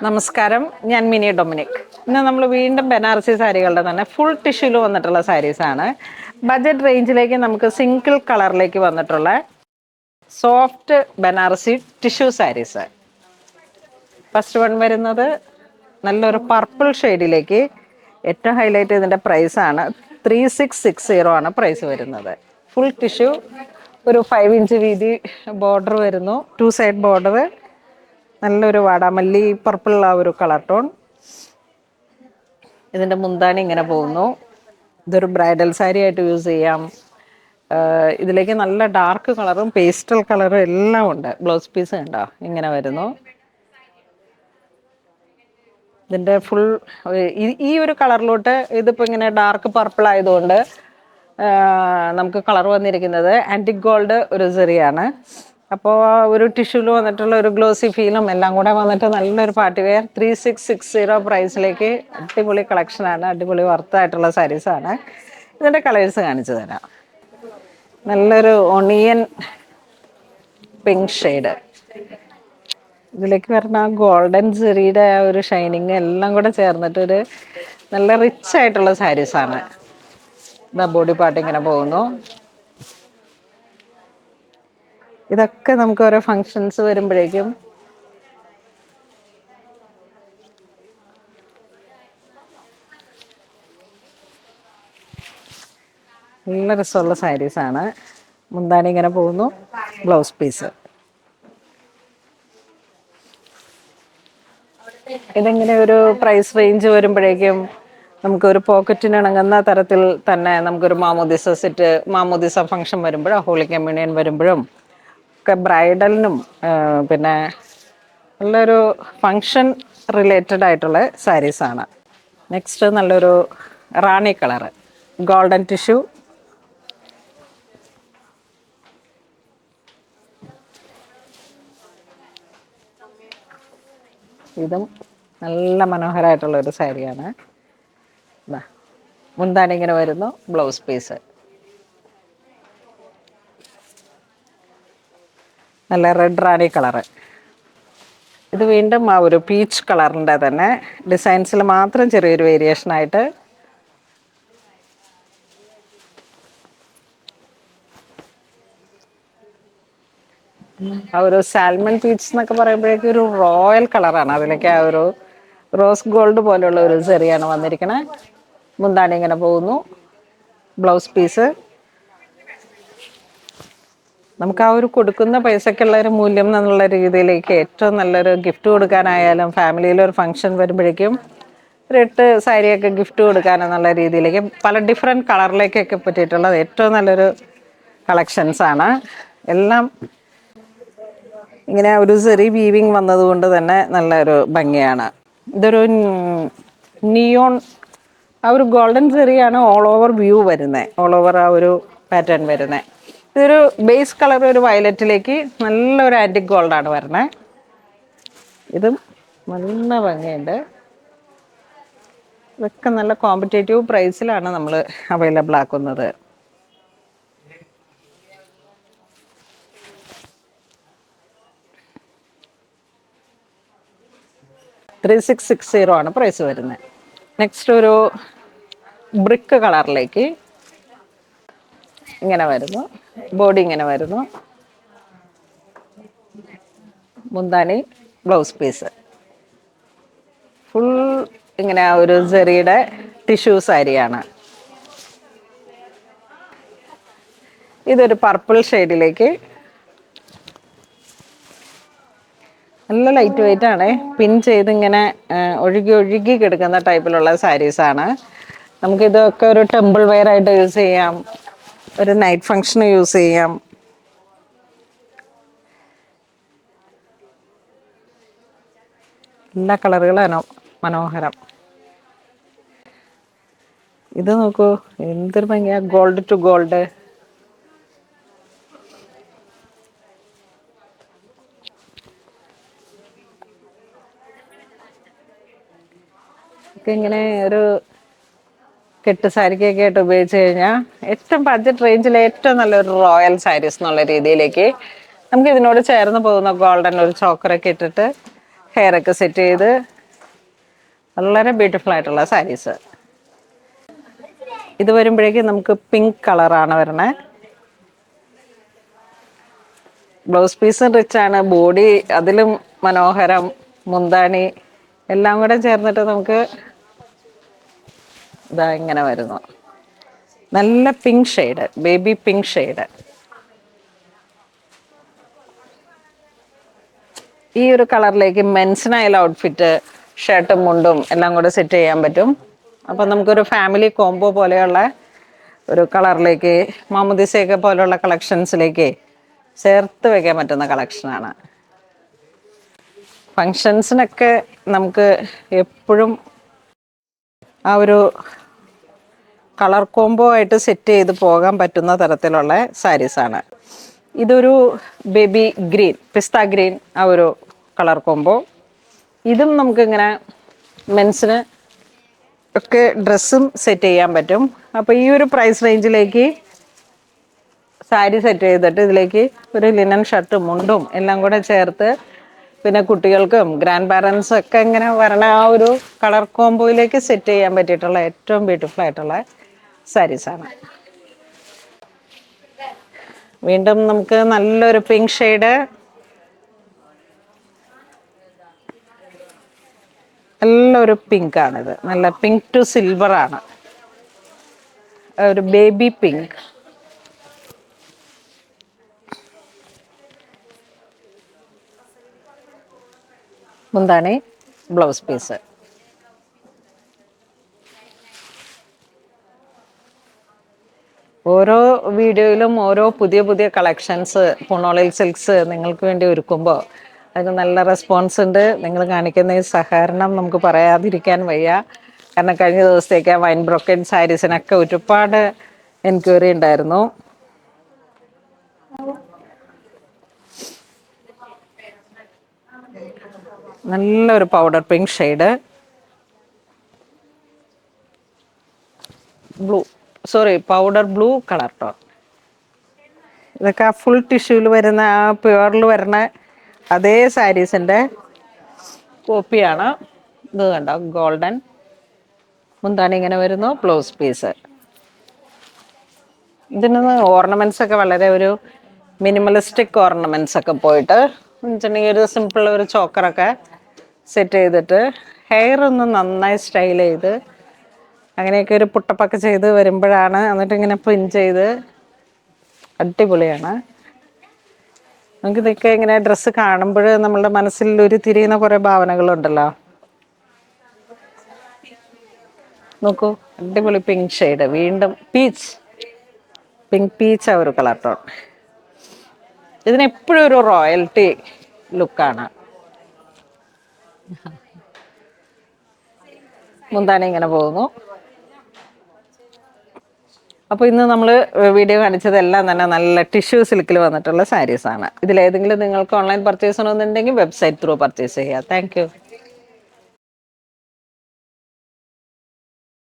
നമസ്കാരം, ഞാൻ mini Dominic. ഇന്ന് നമ്മൾ വീണ്ടും ബനാറസി സാരികളുടെ തന്നെ ഫുൾ ടിഷ്യൂല് വന്നിട്ടുള്ള സാരീസാണ്. ബഡ്ജറ്റ് റേഞ്ചിലേക്ക് നമുക്ക് സിംഗിൾ കളറിലേക്ക് വന്നിട്ടുള്ള soft Banarasi tissue saris. First one വരുന്നത് നല്ലൊരു പർപ്പിൾ ഷെയ്ഡിലേക്ക്. ഏറ്റവും ഹൈലൈറ്റ് ഇതിൻ്റെ പ്രൈസാണ്. 3660 ആണ് പ്രൈസ് വരുന്നത്. ഫുൾ ടിഷ്യൂ, ഒരു 5 ഇഞ്ച് വീതി ബോർഡർ വരുന്നു. 2 സൈഡ് ബോർഡർ, നല്ലൊരു വാടാമല്ലി പർപ്പിൾ ആ ഒരു കളർ ടോൺ. ഇതിൻ്റെ മുന്താണി ഇങ്ങനെ പോകുന്നു. ഇതൊരു ബ്രൈഡൽ സാരി ആയിട്ട് യൂസ് ചെയ്യാം. ഇതിലേക്ക് നല്ല ഡാർക്ക് കളറും പേസ്റ്റൽ കളറും എല്ലാം ഉണ്ട്. ബ്ലൗസ് പീസ് കണ്ടോ ഇങ്ങനെ വരുന്നു. ഇതിൻ്റെ ഫുൾ ഈ ഒരു കളറിലോട്ട് ഇതിപ്പോൾ ഇങ്ങനെ ഡാർക്ക് പർപ്പിൾ ആയതുകൊണ്ട് നമുക്ക് കളർ വന്നിരിക്കുന്നത് ആൻറ്റിക് ഗോൾഡ് ഒരു സെറിയാണ്. അപ്പോൾ ഒരു ടിഷ്യൂല് വന്നിട്ടുള്ള ഒരു ഗ്ലോസി ഫീലും എല്ലാം കൂടെ വന്നിട്ട് നല്ലൊരു പാർട്ടി വെയർ 3660 പ്രൈസിലേക്ക് അടിപൊളി കളക്ഷനാണ്. അടിപൊളി വർത്തായിട്ടുള്ള സാരീസാണ്. ഇതിൻ്റെ കളേഴ്സ് കാണിച്ചു തരാം. നല്ലൊരു ഒണിയൻ പിങ്ക് ഷെയ്ഡ്, ഇതിലേക്ക് വരുന്ന ഗോൾഡൻ സെറിയുടെ ആ ഒരു ഷൈനിങ് എല്ലാം കൂടെ ചേർന്നിട്ടൊരു നല്ല റിച്ച് ആയിട്ടുള്ള സാരീസാണ്. ഇതാ ബോഡി പാർട്ട് ഇങ്ങനെ പോകുന്നു. ഇതൊക്കെ നമുക്ക് ഓരോ ഫങ്ഷൻസ് വരുമ്പോഴേക്കും നല്ല രസമുള്ള സാരീസാണ്. മുന്താണി ഇങ്ങനെ പോകുന്നു. ബ്ലൗസ് പീസ് ഇതിങ്ങനെ ഒരു പ്രൈസ് റേഞ്ച് വരുമ്പോഴേക്കും നമുക്കൊരു പോക്കറ്റിന് ഇണങ്ങുന്ന തരത്തിൽ തന്നെ നമുക്കൊരു മാമോദിസ സെറ്റ്, മാമോദിസ ഫംഗ്ഷൻ വരുമ്പോഴും ഹോളി കമ്മ്യൂണിയൻ വരുമ്പോഴും ഒക്കെ ബ്രൈഡലിനും പിന്നെ നല്ലൊരു ഫങ്ഷൻ റിലേറ്റഡ് ആയിട്ടുള്ള സാരീസാണ്. നെക്സ്റ്റ് നല്ലൊരു റാണി കളറ്, ഗോൾഡൻ ടിഷ്യൂ. ഇതും നല്ല മനോഹരമായിട്ടുള്ള ഒരു സാരിയാണ്. മുന്താണി ഇങ്ങനെ വരുന്നു. ബ്ലൗസ് പീസ് നല്ല റെഡ് റാണി കളറ്. ഇത് വീണ്ടും ആ ഒരു പീച്ച് കളറിൻ്റെ തന്നെ ഡിസൈൻസിൽ മാത്രം ചെറിയൊരു വേരിയേഷനായിട്ട്. ആ ഒരു സാൽമൺ പീച്ച് എന്നൊക്കെ പറയുമ്പോഴേക്കും ഒരു റോയൽ കളറാണ്. അതിലേക്ക് ആ ഒരു റോസ് ഗോൾഡ് പോലെയുള്ള ഒരു സെറിയാണ് വന്നിരിക്കണേ. മുന്താണി ഇങ്ങനെ പോകുന്നു. ബ്ലൗസ് പീസ് നമുക്ക് ആ ഒരു കൊടുക്കുന്ന പൈസക്കുള്ള ഒരു മൂല്യം എന്നുള്ള രീതിയിലേക്ക് ഏറ്റവും നല്ലൊരു ഗിഫ്റ്റ് കൊടുക്കാനായാലും ഫാമിലിയിലൊരു ഫംഗ്ഷൻ വരുമ്പോഴേക്കും ഒരു 8 സാരിയൊക്കെ ഗിഫ്റ്റ് കൊടുക്കാനെന്നുള്ള രീതിയിലേക്ക് പല ഡിഫറെൻറ്റ് കളറിലേക്കൊക്കെ പറ്റിയിട്ടുള്ളത് ഏറ്റവും നല്ലൊരു കളക്ഷൻസാണ്. എല്ലാം ഇങ്ങനെ ഒരു സെറി വീവിങ് വന്നതുകൊണ്ട് തന്നെ നല്ലൊരു ഭംഗിയാണ്. ഇതൊരു നിയോൺ ആ ഒരു ഗോൾഡൻ സെറിയാണ് ഓൾ ഓവർ വ്യൂ വരുന്നത്, ഓൾ ഓവർ ആ ഒരു പാറ്റേൺ വരുന്നത്. ഇതൊരു ബേസ് കളർ ഒരു വയലറ്റിലേക്ക് നല്ലൊരു ആൻറ്റിക് ഗോൾഡാണ് വരുന്നത്. ഇതും നല്ല ഭംഗിയുണ്ട്. ഇതൊക്കെ നല്ല കോമ്പറ്റേറ്റീവ് പ്രൈസിലാണ് നമ്മൾ അവൈലബിൾ ആക്കുന്നത്. $3660 ആണ് പ്രൈസ് വരുന്നത്. നെക്സ്റ്റ് ഒരു ബ്രിക്ക് കളറിലേക്ക് ഇങ്ങനെ വരുന്നു. ബോഡി ഇങ്ങനെ വരുന്നു. മുന്താണി, ബ്ലൗസ് പീസ് ഫുൾ ഇങ്ങനെ ഒരു സെറിയുടെ ടിഷ്യൂ സാരിയാണ്. ഇതൊരു പർപ്പിൾ ഷെയ്ഡിലേക്ക് നല്ല ലൈറ്റ് വെയിറ്റ് ആണ്. പിൻ ചെയ്ത് ഇങ്ങനെ ഒഴുകി ഒഴുകി കിടക്കുന്ന ടൈപ്പിലുള്ള സാരീസാണ്. നമുക്കിതൊക്കെ ഒരു ടെമ്പിൾ വെയർ ആയിട്ട് യൂസ് ചെയ്യാം, ഒരു നൈറ്റ് ഫങ്ഷന് യൂസ് ചെയ്യാം. എല്ലാ കളറുകളും മനോഹരം. ഇത് നോക്കൂ, എന്തൊരു ഭംഗിയാ. Gold to gold. ഒക്കെ ഇങ്ങനെ ഒരു കെട്ട് സാരിക്കൊക്കെ ആയിട്ട് ഉപയോഗിച്ച് കഴിഞ്ഞാൽ ഏറ്റവും ബഡ്ജറ്റ് റേഞ്ചിലെ ഏറ്റവും നല്ലൊരു റോയൽ സാരീസ് എന്നുള്ള രീതിയിലേക്ക് നമുക്ക് ഇതിനോട് ചേർന്ന് പോകുന്ന ഗോൾഡൻ ഒരു ചോക്കറൊക്കെ ഇട്ടിട്ട് ഹെയർ ഒക്കെ സെറ്റ് ചെയ്ത് വളരെ ബ്യൂട്ടിഫുൾ ആയിട്ടുള്ള സാരീസ്. ഇത് വരുമ്പോഴേക്കും നമുക്ക് പിങ്ക് കളറാണ് വരണേ. ബ്ലൗസ് പീസും റിച്ച് ആണ്, ബോഡി അതിലും മനോഹരം, മുന്താണി എല്ലാം കൂടെ ചേർന്നിട്ട് നമുക്ക് ഇതാ ഇങ്ങനെ വരുന്നു. നല്ല pink shade, baby pink shade. ഈ ഒരു കളറിലേക്ക് മെൻസിനായാലും ഔട്ട്ഫിറ്റ്, ഷർട്ടും മുണ്ടും എല്ലാം കൂടെ സെറ്റ് ചെയ്യാൻ പറ്റും. അപ്പം നമുക്കൊരു ഫാമിലി കോംബോ പോലെയുള്ള ഒരു കളറിലേക്ക്, മാമുദിസയൊക്കെ പോലെയുള്ള കളക്ഷൻസിലേക്ക് ചേർത്ത് വെക്കാൻ പറ്റുന്ന കളക്ഷനാണ്. ഫങ്ഷൻസിനൊക്കെ നമുക്ക് എപ്പോഴും ആ ഒരു കളർ കോംബോ ആയിട്ട് സെറ്റ് ചെയ്ത് പോകാൻ പറ്റുന്ന തരത്തിലുള്ള സാരീസാണ്. ഇതൊരു ബേബി ഗ്രീൻ, പിസ്ത ഗ്രീൻ, ആ ഒരു കളർ കോംബോ. ഇതും നമുക്കിങ്ങനെ മെൻസിന് ഒക്കെ ഡ്രസ്സും സെറ്റ് ചെയ്യാൻ പറ്റും. അപ്പോൾ ഈ ഒരു പ്രൈസ് റേഞ്ചിലേക്ക് സാരി സെറ്റ് ചെയ്തിട്ട് ഇതിലേക്ക് ഒരു ലിനൻ ഷർട്ടും മുണ്ടും എല്ലാം കൂടെ ചേർത്ത്, പിന്നെ കുട്ടികൾക്കും ഗ്രാൻഡ് പാരൻസും ഒക്കെ ഇങ്ങനെ വരണ ആ ഒരു കളർ കോംബോയിലേക്ക് സെറ്റ് ചെയ്യാൻ പറ്റിയിട്ടുള്ള ഏറ്റവും ബ്യൂട്ടിഫുൾ ആയിട്ടുള്ള സാരീസാണ്. വീണ്ടും നമുക്ക് നല്ലൊരു പിങ്ക് ഷെയ്ഡ്, നല്ലൊരു പിങ്ക് ആണിത്. നല്ല പിങ്ക് ടു സിൽവർ ആണ്, ഒരു ബേബി പിങ്ക്. മുന്താണി, ബ്ലൗസ് പീസ്. ഓരോ വീഡിയോയിലും ഓരോ പുതിയ പുതിയ കളക്ഷൻസ് പൂണോളിൽ സിൽക്സ് നിങ്ങൾക്ക് വേണ്ടി ഒരുക്കുമ്പോൾ അതിന് നല്ല റെസ്പോൺസ് ഉണ്ട്. നിങ്ങൾ കാണിക്കുന്ന ഈ സഹകരണം നമുക്ക് പറയാതിരിക്കാൻ വയ്യ. കാരണം കഴിഞ്ഞ ദിവസത്തേക്ക് വൈൻ ബ്രോക്കഡ് സാരീസിനൊക്കെ ഒരുപാട് എൻക്വയറി ഉണ്ടായിരുന്നു. നല്ലൊരു powder pink shade, blue, sorry powder blue colour tone. ഇതൊക്കെ ആ ഫുൾ ടിഷ്യൂവിൽ വരുന്ന, ആ പ്യുവറിൽ വരുന്ന അതേ സാരീസിൻ്റെ കോപ്പിയാണ്. ഇത് കണ്ടോ, ഗോൾഡൻ മുന്താണി ഇങ്ങനെ വരുന്നു, ബ്ലൗസ് പീസ്. ഇതിന് ഓർണമെന്റ്സ് ഒക്കെ വളരെ ഒരു മിനിമലിസ്റ്റിക് ഓർണമെന്റ്സ് ഒക്കെ പോയിട്ട് വെച്ചിട്ടുണ്ടെങ്കിൽ ഒരു സിമ്പിൾ ഒരു ചോക്കറൊക്കെ സെറ്റ് ചെയ്തിട്ട് ഹെയർ ഒന്ന് നന്നായി സ്റ്റൈൽ ചെയ്ത് അങ്ങനെയൊക്കെ ഒരു പുട്ടപ്പൊക്കെ ചെയ്ത് വരുമ്പോഴാണ്, എന്നിട്ട് ഇങ്ങനെ പിൻ ചെയ്ത് അടിപൊളിയാണ്. നമുക്കിതൊക്കെ ഇങ്ങനെ ഡ്രസ്സ് കാണുമ്പോൾ നമ്മളുടെ മനസ്സിൽ ഒരു തിരിയുന്ന കുറേ ഭാവനകളുണ്ടല്ലോ. നോക്കൂ, അടിപൊളി പിങ്ക് ഷെയ്ഡ്, വീണ്ടും പീച്ച്, പിങ്ക് പീച്ച് ആ ഒരു കളർ ടോൺ. ഇതിനെപ്പോഴും ഒരു റോയൽറ്റി ലുക്കാണ്. മുന്താണി ഇങ്ങനെ പോകുന്നു. അപ്പോൾ ഇന്ന് നമ്മൾ വീഡിയോ കാണിച്ചതെല്ലാം തന്നെ നല്ല ടിഷ്യൂ സിൽക്കിൽ വന്നിട്ടുള്ള സാരീസാണ്. ഇതിലേതെങ്കിലും നിങ്ങൾക്ക് ഓൺലൈൻ പർച്ചേസ് ചെയ്യണമെന്നുണ്ടെങ്കിൽ വെബ്സൈറ്റ് ത്രൂ പർച്ചേസ് ചെയ്യുക. Thank you.